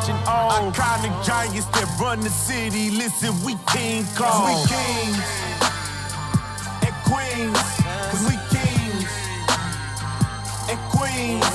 marching on. Iconic giants that run the city. Listen, we King Kong. We kings and queens, cause we kings and queens,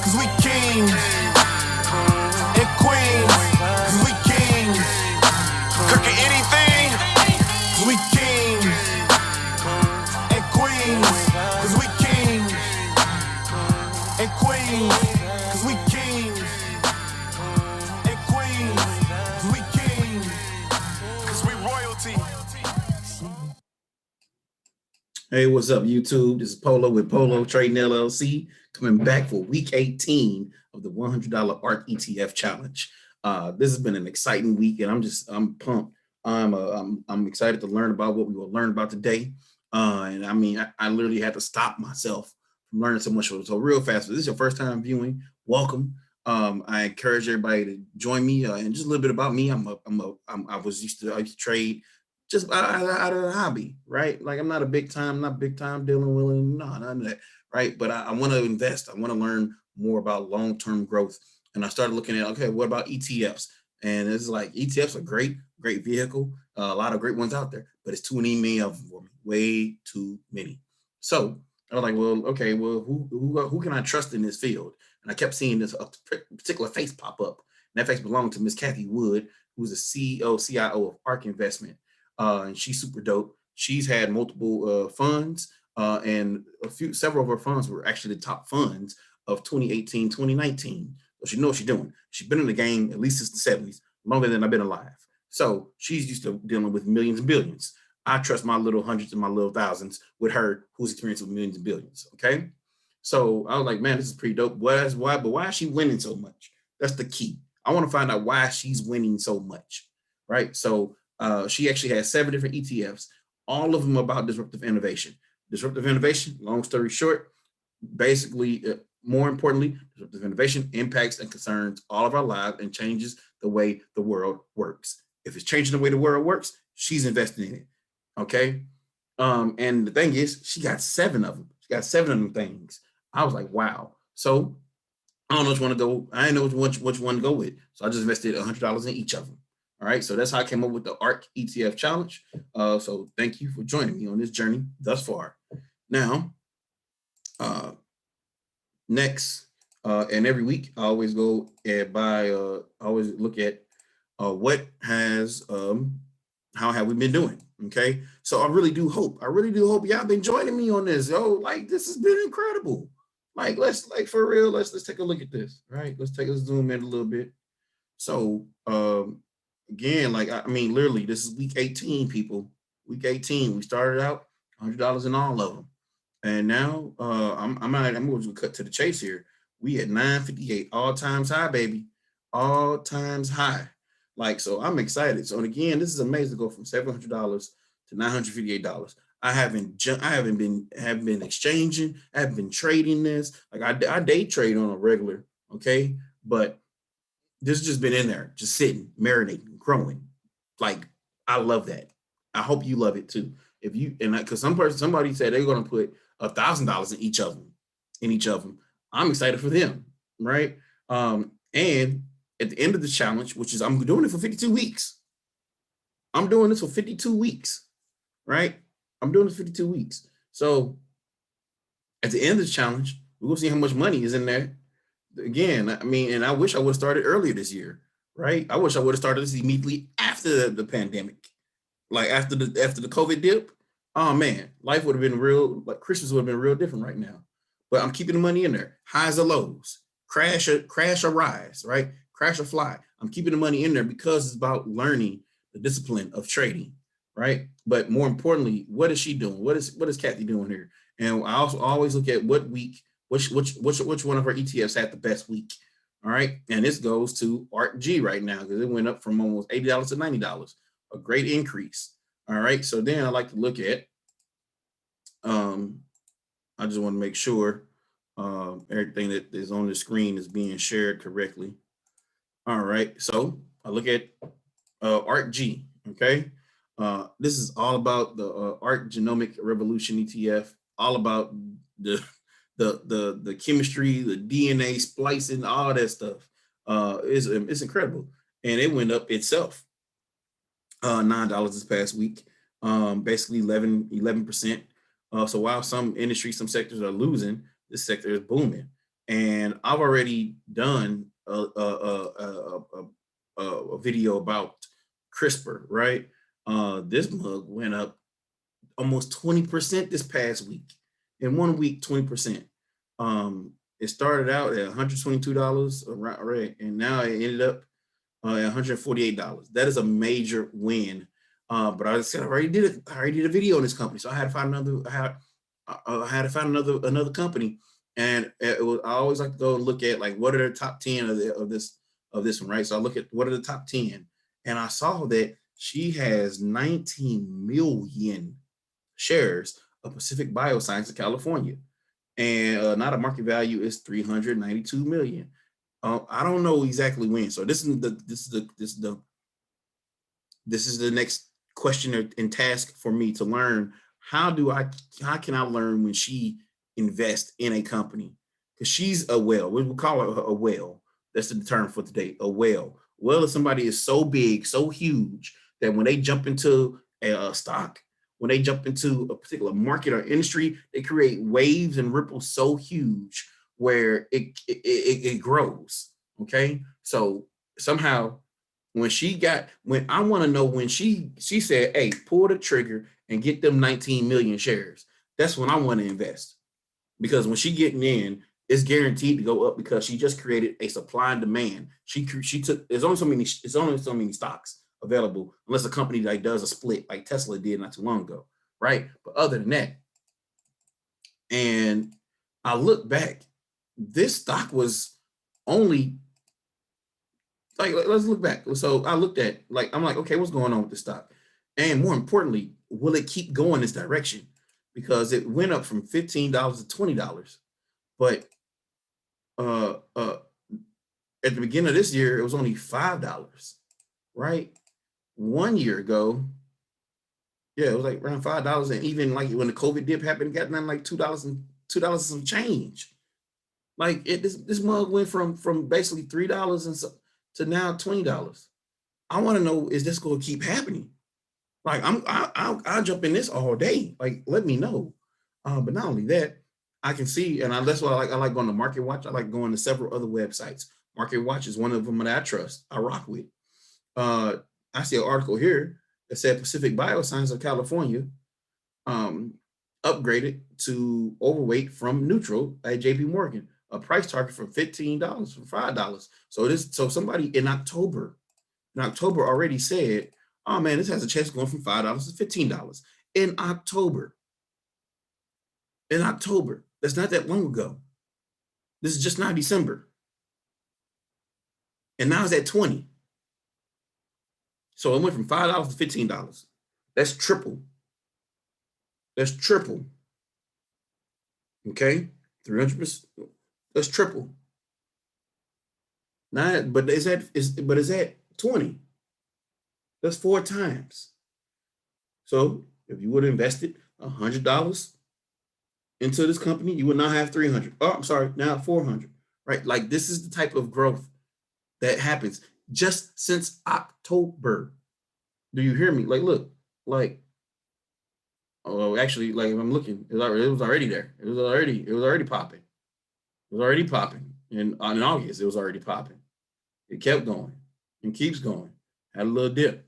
cause we kings and queens, cause we kings. Cooking anything, cause we kings and queens, cause we kings and queens, cause we kings and queens, cause we kings, cause we royalty. Hey, what's up, YouTube? This is Polo with Polo Trading LLC, coming back for week 18 of the $100 Ark Etf challenge. This has been an exciting week, and I'm pumped. I'm excited to learn about what we will learn about today. And I mean, I literally had to stop myself from learning so much. So real fast, if this is your first time viewing, welcome. I encourage everybody to join me. And just a little bit about me. I used to trade just out of a hobby, right? Like I'm not big time dealing with none of that, right? But I want to invest. I want to learn more about long-term growth. And I started looking at, okay, what about ETFs? And it's like ETFs are great vehicle, a lot of great ones out there, but it's too many of them for me, way too many. So I was like, well, okay, well, who can I trust in this field? And I kept seeing this particular face pop up. And that face belonged to Miss Kathy Wood, who's the CEO, CIO of Ark Investment. And she's super dope. She's had multiple funds, and several of her funds were actually the top funds of 2018, 2019. So she knows what she's doing. She's been in the game at least since the 70s, longer than I've been alive. So she's used to dealing with millions and billions. I trust my little hundreds and my little thousands with her, who's experienced with millions and billions. Okay. So I was like, man, this is pretty dope. But why is she winning so much? That's the key. I want to find out why she's winning so much. Right. So she actually has 7 different ETFs, all of them about disruptive innovation. Disruptive innovation, long story short, basically, more importantly, disruptive innovation impacts and concerns all of our lives and changes the way the world works. If it's changing the way the world works, she's investing in it. Okay. And the thing is, she got 7 of them. She got 7 of them things. I was like, wow. So I don't know which one to go. I didn't know which one to go with. So I just invested $100 in each of them. All right. So that's how I came up with the Ark ETF challenge. So thank you for joining me on this journey thus far. Now, next, and every week I always go and buy, always look at what has, how have we been doing? Okay. So I really do hope y'all been joining me on this. Yo, like this has been incredible. Like, for real, let's take a look at this, right? Let's zoom in a little bit. So, again, like, I mean, literally, this is week 18, people. Week 18, we started out $100 in all of them. And now I'm going to cut to the chase here. We at 958, all times high, baby. All times high. Like, so I'm excited. So, and again, this is amazing to go from $700 to $958. I haven't been exchanging. I haven't been trading this. Like I day trade on a regular, okay? But this has just been in there, just sitting, marinating, growing. Like, I love that. I hope you love it too. If you, and because somebody said they're going to put $1,000 in each of them. I'm excited for them, right? And at the end of the challenge, which is I'm doing it for 52 weeks. I'm doing this for 52 weeks, right? I'm doing this 52 weeks. So at the end of the challenge, we're going to see how much money is in there. Again, I mean, and I wish I would have started earlier this year, right? I wish I would have started this immediately after the pandemic, like after the COVID dip. Oh man, life would have been real. Like Christmas would have been real different right now. But I'm keeping the money in there. Highs or lows, crash or rise, right? Crash or fly. I'm keeping the money in there because it's about learning the discipline of trading, right? But more importantly, what is she doing? What is Kathy doing here? And I also always look at what week. Which one of our ETFs had the best week? All right, and this goes to Ark G right now because it went up from almost $80 to $90, a great increase. All right, so then I like to look at. I just want to make sure everything that is on the screen is being shared correctly. All right, so I look at Ark G. Okay, this is all about the Ark Genomic Revolution ETF, all about the chemistry, the DNA splicing, all that stuff. It's incredible. And it went up itself $9 this past week, basically 11%. So while some industries, some sectors are losing, this sector is booming. And I've already done a video about CRISPR, right? This mug went up almost 20% this past week. In 1 week, 20%. It started out at $122, right, and now it ended up at $148. That is a major win. But I said I already did a video on this company, so I had to find another company, and I always like to go and look at like what are the top 10 of this one, right? So I look at what are the top 10, and I saw that she has 19 million shares of Pacific Bioscience in California, and not a market value is 392 million. I don't know exactly when. So this is the next question and task for me to learn. How can I learn when she invests in a company? Because she's a whale. We will call her a whale. That's the term for today. A whale. Well, if somebody is so big, so huge that when they jump into a stock, when they jump into a particular market or industry, they create waves and ripples so huge where it grows. Okay, so somehow when I want to know when she said, "Hey, pull the trigger and get them 19 million shares." That's when I want to invest, because when she getting in, it's guaranteed to go up because she just created a supply and demand. She took there's only so many stocks available unless a company like does a split like Tesla did not too long ago, right? But other than that, and I look back, this stock was only like, let's look back. So I looked at, like, I'm like, okay, what's going on with this stock? And more importantly, will it keep going this direction? Because it went up from $15 to $20. But at the beginning of this year, it was only $5, right? 1 year ago, yeah, it was like around $5. And even like when the COVID dip happened, it got down like $2 and some change. Like this mug went from basically $3 and so to now $20. I want to know, is this going to keep happening? Like I'll jump in this all day. Like, let me know. But not only that, I can see, and that's why I like going to Market Watch. I like going to several other websites. Market Watch is one of them that I trust. I rock with. I see an article here that said Pacific Bioscience of California upgraded to overweight from neutral at JP Morgan. A price target from $15 from $5. So somebody in October already said, oh man, this has a chance of going from $5 to $15 in October. That's not that long ago. This is just now December. And now it's at 20. So it went from $5 to $15. That's triple. Okay, 300%. That's triple. Now, but is that 20? That's 4 times. So if you would have invested $100 into this company, you would now have 300. Oh, I'm sorry, now 400. Right? Like, this is the type of growth that happens just since October. Do you hear me? Like, look, like, oh, actually, like, if I'm looking, it was already there. It was already popping. It was already popping. And in August, it was already popping. It kept going and keeps going. Had a little dip.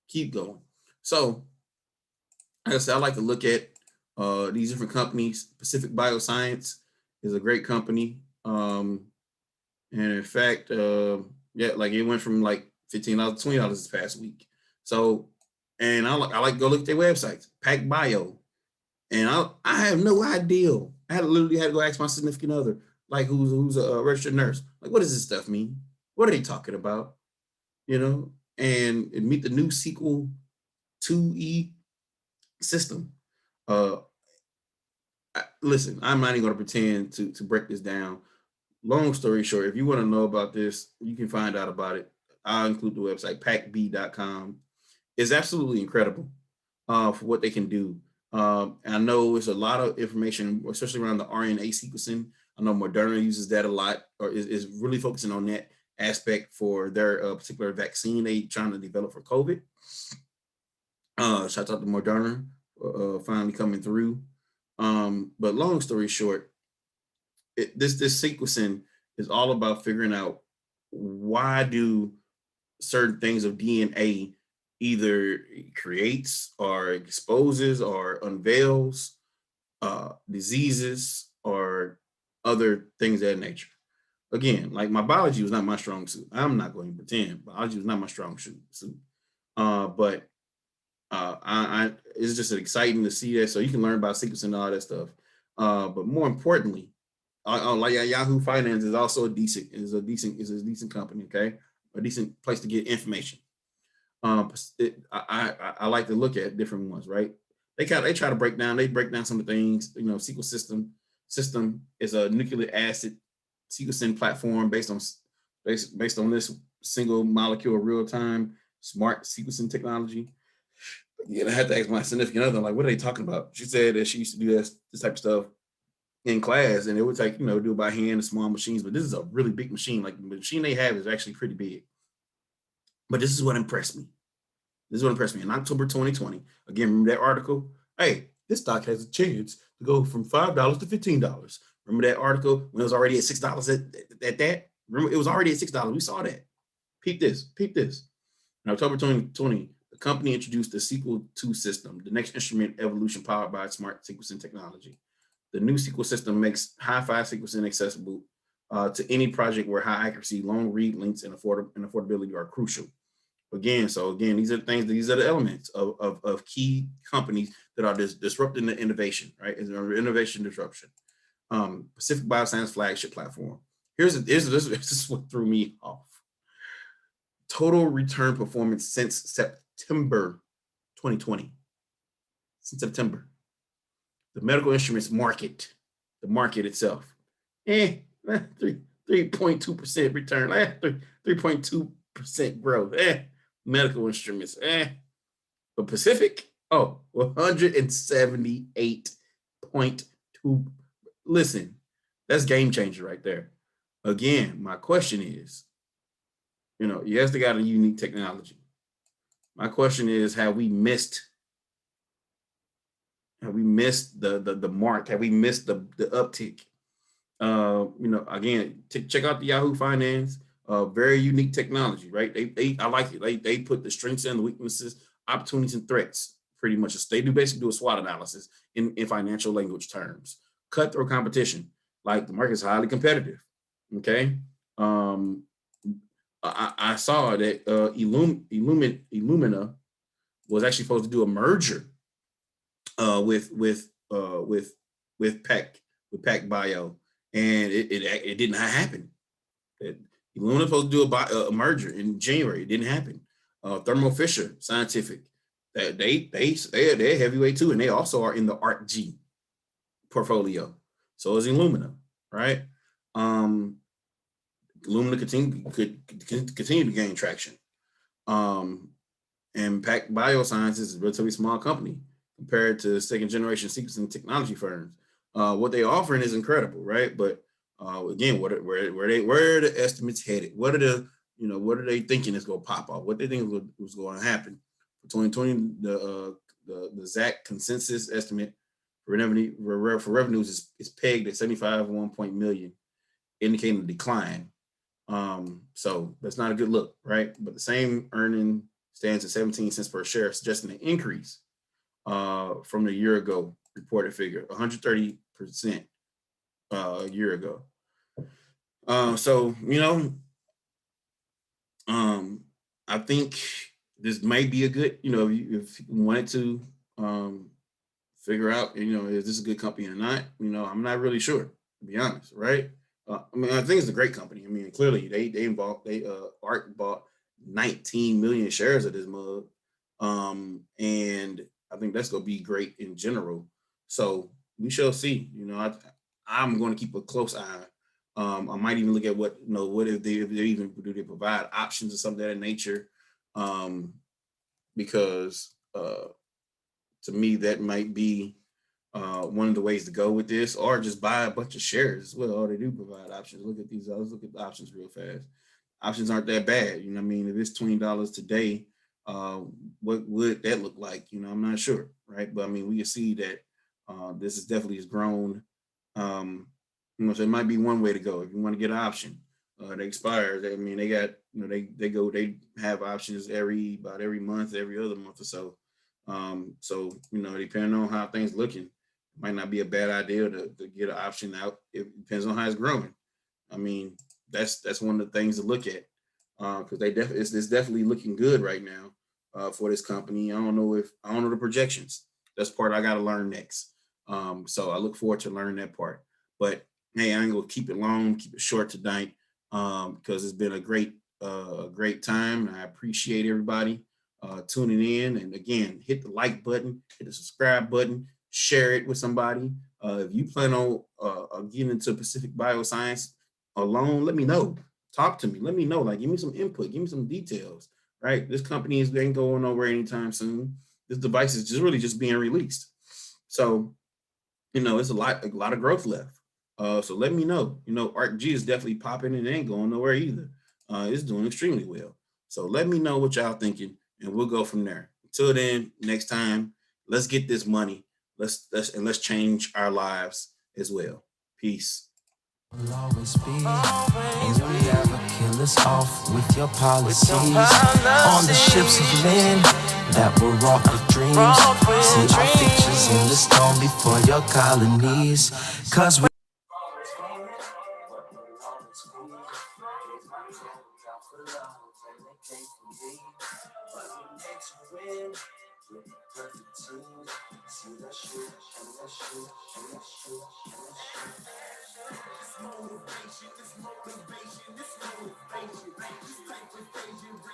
Keep going. So, like I said, I like to look at these different companies. Pacific Bioscience is a great company. And in fact, yeah, like it went from like $15 to $20 this past week. So, and I like to go look at their websites, Pacb. And I have no idea. I literally had to go ask my significant other, like who's a registered nurse, like, what does this stuff mean? What are they talking about? You know, and meet the new SQL 2E system. Listen, I'm not even going to pretend to break this down. Long story short, if you want to know about this, you can find out about it. I'll include the website, pacb.com. It's absolutely incredible for what they can do. I know it's a lot of information, especially around the RNA sequencing. I know Moderna uses that a lot, or is really focusing on that. aspect for their particular vaccine they trying to develop for COVID. Shout out to Moderna finally coming through. But long story short, this sequencing is all about figuring out why do certain things of DNA either creates or exposes or unveils diseases or other things of that nature. Again, like my biology was not my strong suit. I'm not going to pretend biology was not my strong suit. But it's just exciting to see that. So you can learn about sequencing and all that stuff. But more importantly, like Yahoo Finance is also a decent company. Okay, a decent place to get information. I like to look at different ones, right? They try to break down some of the things. You know, SQL system is a nucleic acid sequencing platform based on this single molecule real time smart sequencing technology. Yeah, I had to ask my significant other, like, what are they talking about? She said that she used to do this type of stuff in class, and it would take, do it by hand and small machines. But this is a really big machine. Like the machine they have is actually pretty big. But this is what impressed me. In October 2020. Again, remember that article? Hey, this stock has a chance to go from $5 to $15. Remember that article when it was already at $6 at that? Remember, it was already at $6. We saw that. Peep this. In October 2020, the company introduced the SQL 2 system, the next instrument evolution powered by smart sequencing technology. The new SQL system makes high-five sequencing accessible to any project where high accuracy, long read lengths, and affordability are crucial. Again, these are the elements of key companies that are disrupting the innovation, right? It's an innovation disruption. Pacific Bioscience flagship platform. This is what threw me off. Total return performance since September 2020. Since September. The medical instruments market, the market itself, 3.2% return, 3.2% growth, medical instruments, but Pacific, 178.2. Listen, that's game changer right there. Again, my question is, yes, they got a unique technology. My question is, have we missed the mark? Have we missed the uptick? Again, check out the Yahoo Finance. Very unique technology, right? I like it. They put the strengths and the weaknesses, opportunities and threats, pretty much. They basically do a SWOT analysis in financial language terms. Cutthroat competition, like the market is highly competitive. Okay, I saw that Illumina was actually supposed to do a merger with Pacb, and it did not happen. Illumina was supposed to do a merger in January. It didn't happen. Thermo Fisher Scientific, they're heavyweight too, and they also are in the Ark G portfolio. So is Illumina, right? Illumina could continue to gain traction. And Pacb Biosciences is a relatively small company compared to second generation sequencing technology firms. What they're offering is incredible, right? But again, where are the estimates headed? What are they thinking is going to pop off? What they think was going to happen for 2020? The ZAC consensus estimate for revenues is pegged at 75.1 million, indicating a decline. So that's not a good look, right? But the same earning stands at 17 cents per share, suggesting an increase from the year ago reported figure, 130% a year ago. I think this might be a good, if you wanted to figure out, is this a good company or not? I'm not really sure, to be honest, right? I think it's a great company. Clearly Ark bought 19 million shares of this mug. And I think that's going to be great in general. So we shall see. I'm going to keep a close eye. I might even look at what if they even do they provide options or something of that nature. Because to me, that might be one of the ways to go with this, or just buy a bunch of shares as well. Or they do provide options. Let's look at the options real fast. options aren't that bad. You know what I mean? If it's $20 today, what would that look like? You know, I'm not sure, right? But I mean, we can see that this is definitely has grown. You know, so it might be one way to go if you want to get an option. They expire. I mean, they got, you know, they have options about every month, every other month or so. So you know, depending on how things looking, it might not be a bad idea to get an option out. It depends on how it's growing. I mean, that's one of the things to look at because it's definitely looking good right now for this company. I don't know the projections. That's part I got to learn next. So I look forward to learning that part. But hey, I ain't gonna keep it long, keep it short tonight because it's been a great time. And I appreciate everybody tuning in. And again, hit the like button, hit the subscribe button, share it with somebody. If you plan on getting into Pacific Bioscience alone, let me know. Talk to me. Let me know. Like, give me some input. Give me some details. Right? This company ain't going nowhere anytime soon. This device is just being released. So, you know, it's a lot of growth left. So let me know. You know, Ark G is definitely popping and it ain't going nowhere either. It's doing extremely well. So let me know what y'all thinking, and we'll go from there. Until then, next time, let's get this money. Let's change our lives as well. Peace. Will always be, and you'll never kill us off with your policies. On the ships of men that will walk with dreams. See our features in the storm before your colonies. Cause we motivation, this motivation, this motivation.